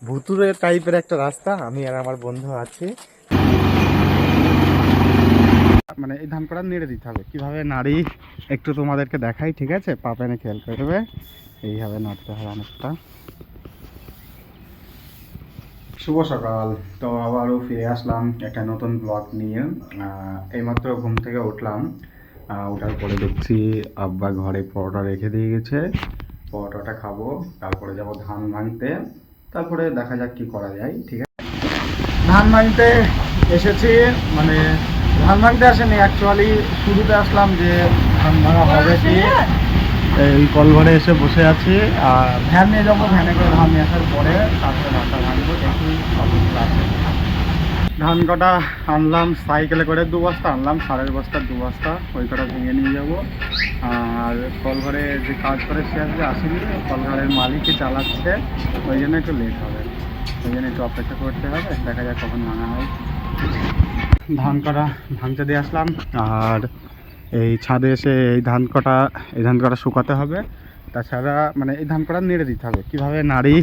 ভুতুরে টাইপের একটা রাস্তা, আমি আর আমার বন্ধু আছি। মানে এই ধান কটা নেড়ে দিতে হবে, কিভাবে নাড়ি একটু তোমাদেরকে দেখাই, ঠিক আছে? পা পেনে খেয়াল করে দেবে, এইভাবে নাড়তে হবে অনেকটা। শুভ সকাল। তো আবারও ফিরে আসলাম একটা নতুন ব্লগ নিয়ে। এইমাত্র ঘুম থেকে উঠলাম। ওঠার পরে দেখছি আব্বা ঘরে পরোটা রেখে দিয়ে গেছে, পরোটাটা খাবো, তারপরে যাব ধান ভাঙতে, তারপরে দেখা যাক কি করা যায়। ঠিক আছে, ধান ভাঙতে এসেছি, মানে ধান ভাঙতে আসেনি অ্যাকচুয়ালি, শুরুতে আসলাম যে ধান ভাঙা হবে কি, এই কলঘরে এসে বসে আছি। আর ভ্যান নিয়ে যাবো, ভ্যানে করে ধান নিয়ে আসার পরে তারপরে ধানটা ভাঙবো, দেখি কতগুলো আছে। ধান কটা আনলাম সাইকেলে করে, 2 বস্তা আনলাম, সারের বস্তা 2 বস্তা, ওই কটা ভেঙে নিয়ে যাব। আর কলঘরে যে কাজ করে সে আজকে আসেনি, কলঘরের মালিকই চালাচ্ছে, ওই জন্য একটু লেট হবে, ওই জন্য একটু অপেক্ষা করতে হবে, দেখা যাক কখন ভাঙা হয়। ধান কটা ভাঙতে দিয়ে আসলাম, আর এই ছাদে এসে এই ধান কটা শুকাতে হবে। তাছাড়া মানে এই ধান কটা নেড়ে দিতে হবে, কীভাবে নাড়ি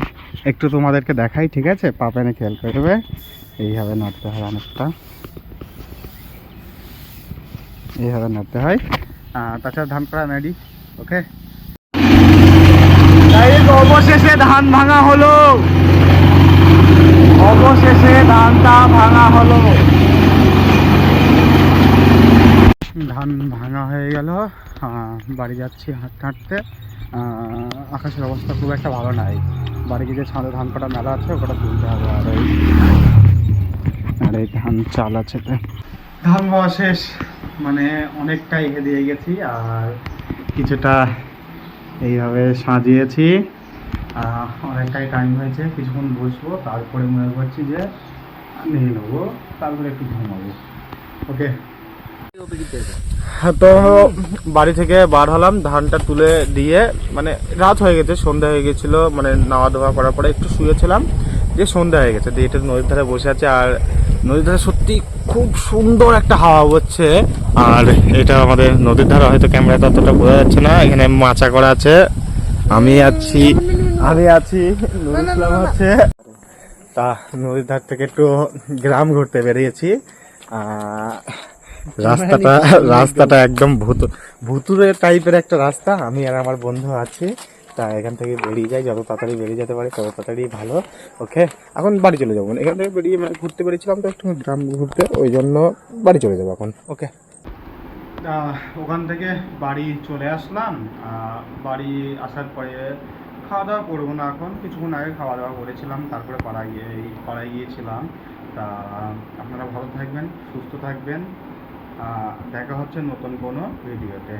একটু তোমাদেরকে দেখাই, ঠিক আছে? পা পেনে খেয়াল করে দেবে, এইভাবে নাড়তে হয় অনেকটা, এইভাবে নাড়তে হয়। তাছাড়া ধান কটা নাড়ি। ওকে, অবশেষে ধান ভাঙা হলো, অবশেষে ধানটা ভাঙা হলো। ধান ভাঙা হয়ে গেল, বাড়ি যাচ্ছি হাঁটতে হাঁটতে। আকাশের অবস্থা খুব একটা ভালো নাই, বাড়ি গিয়ে ছাদে ধান কাটা মেলা আছে, ওটা তুলতে হবে। আর এই ধান চাল আছে, ধান হওয়া শেষ, মানে অনেকটা এগিয়ে দিয়ে গেছি, আর কিছুটা এইভাবে সাজিয়েছি। অনেকটাই টাইম হয়েছে, কিছুক্ষণ বসবো, তারপরে মনে করছি যে নিয়ে নেবো, তারপরে একটু ঘুমাবো। ওকে, তো বাড়ি থেকে বার হলাম, ধানটা তুলে দিয়ে, মানে রাত হয়ে গেছে, সন্ধ্যা হয়ে গেছিলো, মানে নাওয়া ধোয়া করার পরে একটু শুয়েছিলাম, যে সন্ধ্যা হয়ে গেছে, দিয়ে এটা নদীর ধারে বসে আছে। আর নদীর ধারে সত্যি খুব সুন্দর একটা হাওয়া হচ্ছে। আর এটা আমাদের নদীর ধারে, হয়তো ক্যামেরাতে অতটা বোঝা যাচ্ছে না, এখানে মাচা করা আছে, আমি আছি, নুরুল ইসলাম আছে। তা নদীর ধার থেকে একটু গ্রাম ঘুরতে বেরিয়েছি। রাস্তাটা একদম ভুতুরে টাইপের একটা রাস্তা, আমি আর আমার বন্ধু আছি। তা এখান থেকে বেরিয়ে যাই, যত তাড়াতাড়ি বেরিয়ে যেতে পারি তত তাড়াতাড়ি ভালো। ওকে, এখন বাড়ি চলে যাবো, এখান থেকে বেরিয়ে মানে ঘুরতে বেরিয়েছিলাম তো একটু গ্রাম ঘুরতে, ওই জন্য বাড়ি চলে যাবো এখন। ওকে, ওখান থেকে বাড়ি চলে আসলাম। বাড়ি আসার পরে খাওয়া দাওয়া করবো না, এখন কিছুক্ষণ আগে খাওয়া দাওয়া করেছিলাম, তারপরে পাড়ায় গিয়েছিলাম। তা আপনারা ভালো থাকবেন, সুস্থ থাকবেন, দেখা হচ্ছে নতুন কোনো ভিডিওতে।